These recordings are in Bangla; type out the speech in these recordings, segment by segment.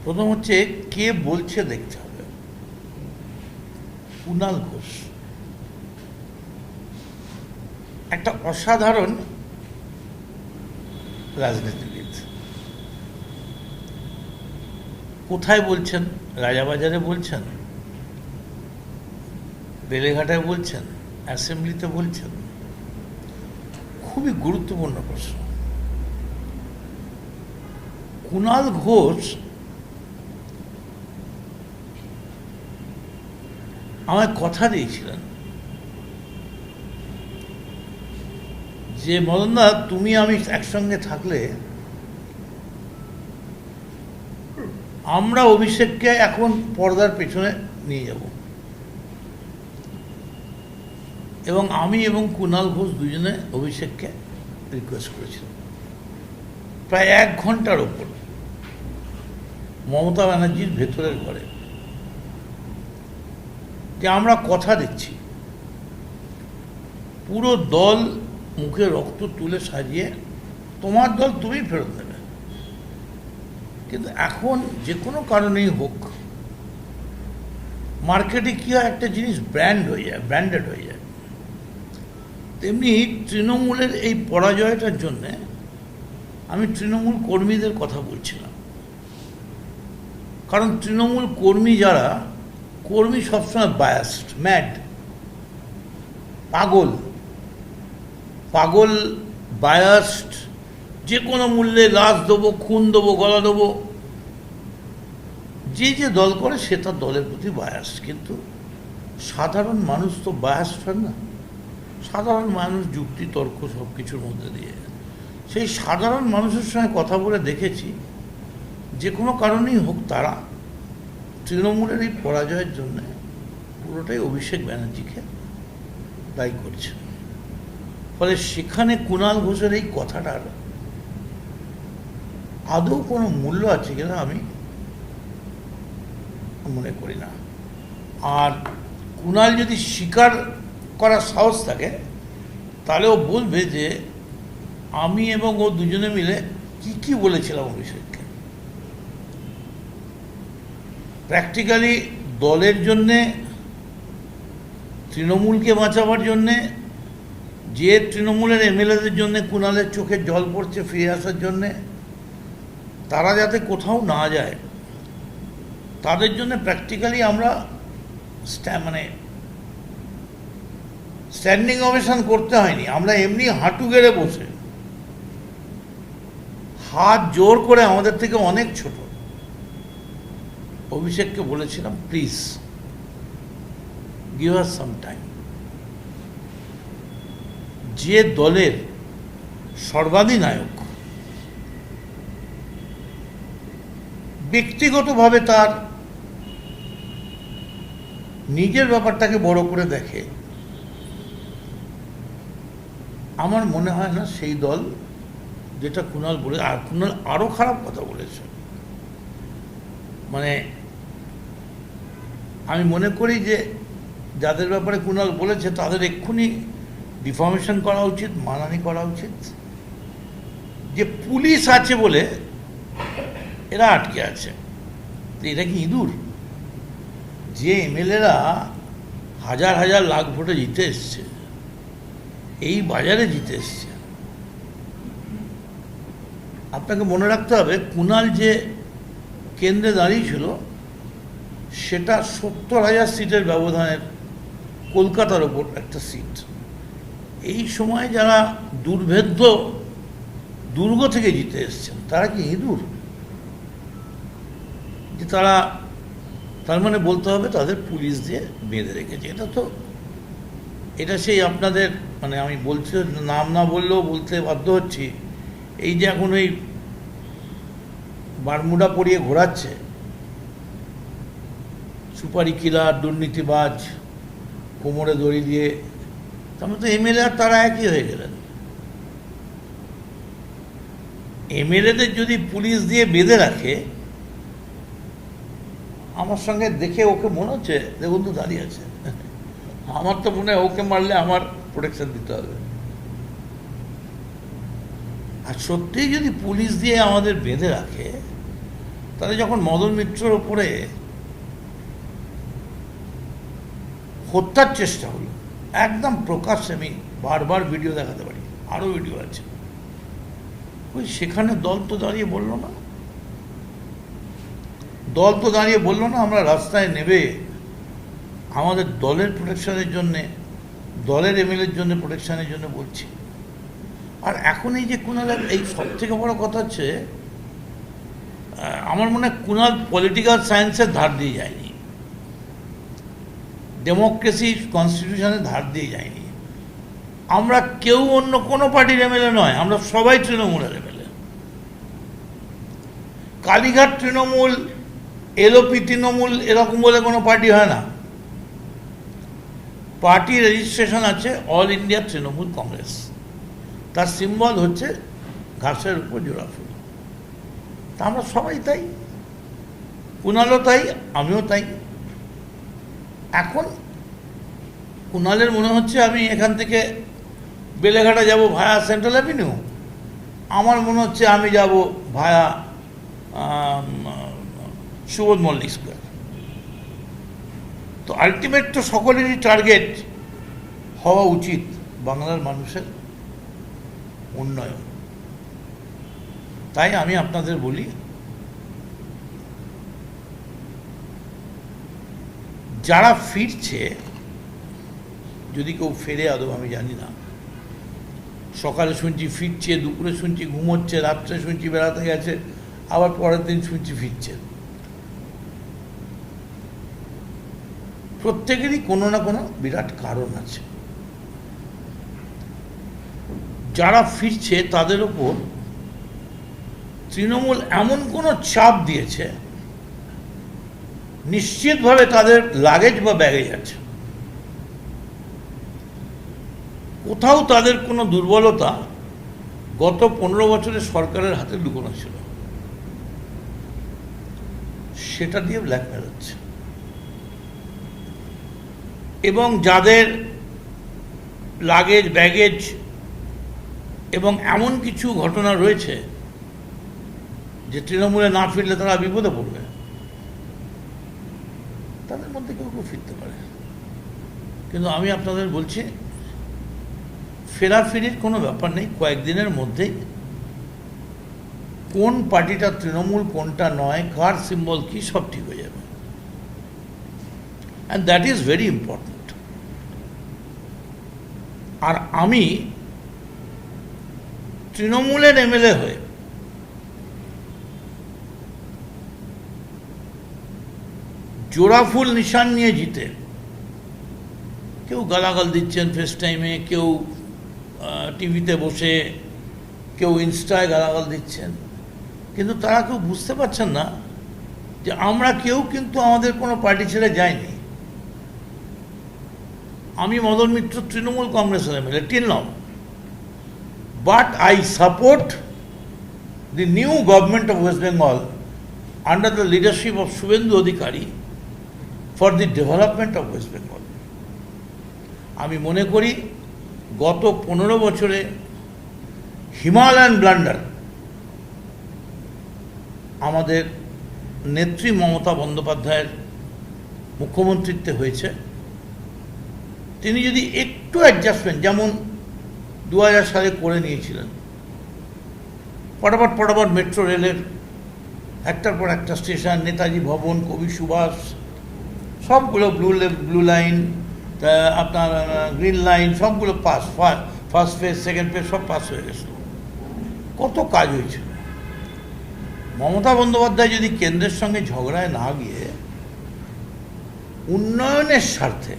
প্রথম হচ্ছে কে বলছে দেখতে হবে। কুণাল ঘোষ একটা অসাধারণ রাজনীতিবিদ। কোথায় বলছেন? রাজাবাজারে বলছেন, বেলেঘাটায় বলছেন, অ্যাসেম্বলিতে বলছেন। খুবই গুরুত্বপূর্ণ প্রশ্ন। কুণাল ঘোষ আমায় কথা দিয়েছিলেন যে মদনদা, তুমি আমি একসঙ্গে থাকলে আমরা অভিষেককে এখন পর্দার পেছনে নিয়ে যাব। এবং আমি এবং কুণাল ঘোষ দুজনে অভিষেককে রিকোয়েস্ট করেছিলাম প্রায় 1 ঘন্টার ওপর মমতা ব্যানার্জির ভেতরের ঘরে, যে আমরা কথা দিচ্ছি পুরো দল মুখে রক্ত তুলে সাজিয়ে তোমার দল তুমি ফেরত নেবে, কিন্তু এখন যে কোনো কারণেই হোক মার্কেটে কি হয়, একটা জিনিস ব্র্যান্ডেড হয়ে যায়। তেমনি তৃণমূলের এই পরাজয়টার জন্যে আমি তৃণমূল কর্মীদের কথা বলছিলাম। কারণ তৃণমূল কর্মী যারা, কর্মী সবসময় বায়াসড, ম্যাড, পাগল, বায়াসড, যে কোনো মূল্যে লাশ দেবো, খুন দেবো, গলা দেবো, যে দল করে সে তার দলের প্রতি বায়াসড। কিন্তু সাধারণ মানুষ তো বায়াসড হয় না। সাধারণ মানুষ যুক্তি তর্ক সব কিছুর মধ্যে দিয়ে, সেই সাধারণ মানুষের সঙ্গে কথা বলে দেখেছি যে কোনো কারণেই হোক তারা তৃণমূলের এই পরাজয়ের জন্য পুরোটাই অভিষেক ব্যানার্জিকে দায়ী করছে। ফলে সেখানে কুণাল ঘোষের এই কথাটার আদৌ কোনো মূল্য আছে কিনা আমি মনে করি না। আর কুণাল যদি স্বীকার করার সাহস থাকে তাহলে ও বলবে যে আমি এবং ও দুজনে মিলে কি বলেছিলাম অভিষেককে। প্র্যাকটিক্যালি দলের জন্যে, তৃণমূলকে বাঁচাবার জন্যে, যে তৃণমূলের এমএলএদের জন্যে কুণালের চোখে জল পড়ছে ফিরে আসার জন্যে, তারা যাতে কোথাও না যায় তাদের জন্য প্র্যাকটিক্যালি আমরা স্ট্যান্ডিং ওভেশন করতে হয়নি। আমরা এমনি হাঁটু গেড়ে বসে হাত জোর করে আমাদের থেকে অনেক ছোট অভিষেককে বলেছিলাম, please give us some time. যে দলের সর্বাধিনায়ক, ব্যক্তিগতভাবে তার নিজের ব্যাপারটাকে বড় করে দেখে, আমার মনে হয় না সেই দল, যেটা কুণাল বলে, আর কুণাল আরো খারাপ কথা বলেছে। মানে আমি মনে করি যে যাদের ব্যাপারে কুণাল বলেছে তাদের এক্ষুনি ডিফর্মেশন করা উচিত, মানহানি করা উচিত। যে পুলিশ আছে বলে এরা আটকে আছে, এটা কি ইঁদুর? যে এমএলএরা হাজার হাজার লাখ ভোটে জিতে এসছে, এই বাজারে জিতে এসছে। আপনাকে মনে রাখতে হবে কুণাল যে কেন্দ্রে দাঁড়িয়েছিল সেটা 70,000 সিটের ব্যবধানের কলকাতার ওপর একটা সিট। এই সময় যারা দুর্ভেদ্য দুর্গ থেকে জিতে এসছেন তারা কি ইঁদুর? যে তার মানে বলতে হবে তাদের পুলিশ দিয়ে বেঁধে রেখেছে। এটা সেই আপনাদের, মানে আমি বলছি, নাম না বললেও বলতে বাধ্য হচ্ছি, এই যে এখন ওই বারমুডা পরিয়ে ঘোরাচ্ছে সুপারি কিলার, দুর্নীতিবাজ, কোমরে দড়ি দিয়ে, তারপরে তো এমএলএ আর তারা একই হয়ে গেলেন। এমএলএদের যদি পুলিশ দিয়ে বেঁধে রাখে, আমার সঙ্গে দেখে ওকে মনে হচ্ছে দেখুন তো দাঁড়িয়ে আছে, আমার তো মনে হয় ওকে মারলে আমার প্রোটেকশন দিতে হবে। আর সত্যিই যদি পুলিশ দিয়ে আমাদের বেঁধে রাখে তাহলে যখন মদন মিত্রর ওপরে হত্যার চেষ্টা হলো, একদম প্রকাশ্যে, আমি বারবার ভিডিও দেখাতে পারি, আরও ভিডিও আছে, ওই সেখানে দল তো দাঁড়িয়ে বলল না, আমরা রাস্তায় নেবে আমাদের দলের প্রোটেকশনের জন্যে, দলের এমএলএর জন্য প্রোটেকশনের জন্য বলছি। আর এখন এই যে কুণালের, এই সব থেকে বড় কথা হচ্ছে, আমার মনে হয় কুণাল পলিটিক্যাল সায়েন্সের ধার দিয়ে যায়নি, ডেমোক্রেসি কনস্টিটিউশনের ধার দিয়ে যায়নি। আমরা কেউ অন্য কোনো পার্টির এমএলএ নয়, আমরা সবাই তৃণমূলের এমএলএ। কালীঘাট তৃণমূল, এলওপি তৃণমূল, এরকম বলে কোনো পার্টি হয় না। পার্টি রেজিস্ট্রেশন আছে অল ইন্ডিয়া তৃণমূল কংগ্রেস, তার সিম্বল হচ্ছে ঘাসের উপর জোড়া ফুল। তা আমরা সবাই তাই, কুণালও তাই, আমিও তাই। এখন কুণালের মনে হচ্ছে আমি এখান থেকে বেলেঘাটা যাব ভায়া সেন্ট্রাল অ্যাভিনিউ, আমার মনে হচ্ছে আমি যাব ভায়া সুবোধ মল্লিক স্কোয়ার। তো আলটিমেট তো সকলেরই টার্গেট হওয়া উচিত বাংলার মানুষের উন্নয়ন। তাই আমি আপনাদের বলি, যারা ফিরছে, যদি কেউ ফেরে আদৌ আমি জানি না, সকালে শুনছি ফিরছে, দুপুরে শুনছি ঘুমোচ্ছে, রাত্রে শুনছি বেড়াতে গেছে, আবার পরের দিন শুনছি ফিরছে। প্রত্যেকেরই কোনো না কোনো বিরাট কারণ আছে। যারা ফিরছে তাদের উপর তৃণমূল এমন কোনো চাপ দিয়েছে, নিশ্চিতভাবে তাদের লাগেজ বা ব্যাগেজ আছে, কোথাও তাদের কোনো দুর্বলতা গত 15 বছরের সরকারের হাতে লুকোনো ছিল, সেটা দিয়ে ব্ল্যাকমেল হচ্ছে। এবং যাদের লাগেজ ব্যাগেজ এবং এমন কিছু ঘটনা রয়েছে যে তৃণমূলে না ফিরলে তারা বিপদে পড়বে, তাদের মধ্যে কেউ কেউ ফিরতে পারে। কিন্তু আমি আপনাদের বলছি, ফেরাফিরির কোনো ব্যাপার নেই, কয়েকদিনের মধ্যেই কোন পার্টিটা তৃণমূল, কোনটা নয়, কার সিম্বল কি, সব ঠিক হয়ে যাবে। And that is very important. আর আমি তৃণমূলের এমএলএ হয়ে জোড়াফুল নিশান নিয়ে জিতে, কেউ গালাগাল দিচ্ছেন ফেস টাইমে, কেউ টিভিতে বসে, কেউ ইনস্টায় গালাগাল দিচ্ছেন, কিন্তু তারা কেউ বুঝতে পারছেন না যে আমরা কেউ কিন্তু আমাদের কোনো পার্টি ছেড়ে যায়নি। আমি মদন মিত্র তৃণমূল কংগ্রেসের MLA till now, but I support the new government of West Bengal under the leadership of Suvendu Adhikari for the development of West Bengal. আমি মনে করি গত 15 বছরে হিমালয়ান ব্লান্ডার আমাদের নেত্রী মমতা বন্দ্যোপাধ্যায়ের মুখ্যমন্ত্রীত্বে হয়েছে। তিনি যদি একটু অ্যাডজাস্টমেন্ট, যেমন 2000 সালে করে নিয়েছিলেন, পটাপট মেট্রো রেলের একটার পর একটা স্টেশন, নেতাজি ভবন, কবি সুভাষ, সবগুলো ব্লু লাইন, আপনার গ্রিন লাইন, সবগুলো pass, first phase, second phase সব পাস হয়ে গেছিল। কত কাজ হয়েছে। মমতা বন্দ্যোপাধ্যায় যদি কেন্দ্রের সঙ্গে ঝগড়ায় না গিয়ে উন্নয়নের স্বার্থে,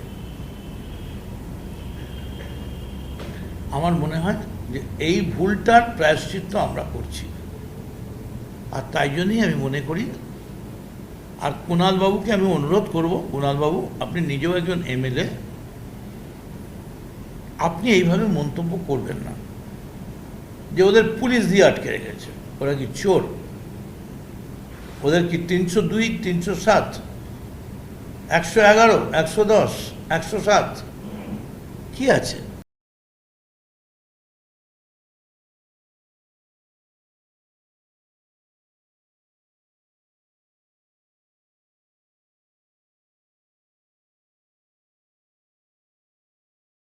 আমার মনে হয় যে এই ভুলটার প্রায়শ্চিত্ত আমরা করছি। আর তাই জন্যই আমি মনে করি, আর কুণালবাবুকে আমি অনুরোধ করব, কুণালবাবু আপনি নিজেও একজন এমএলএ, আপনি এইভাবে মন্তব্য করবেন না যে ওদের পুলিশ দিয়ে আটকে রেখেছে, ওরা কি চোর, ওদের কি 302, 307, 111, 110, 107 কি আছে?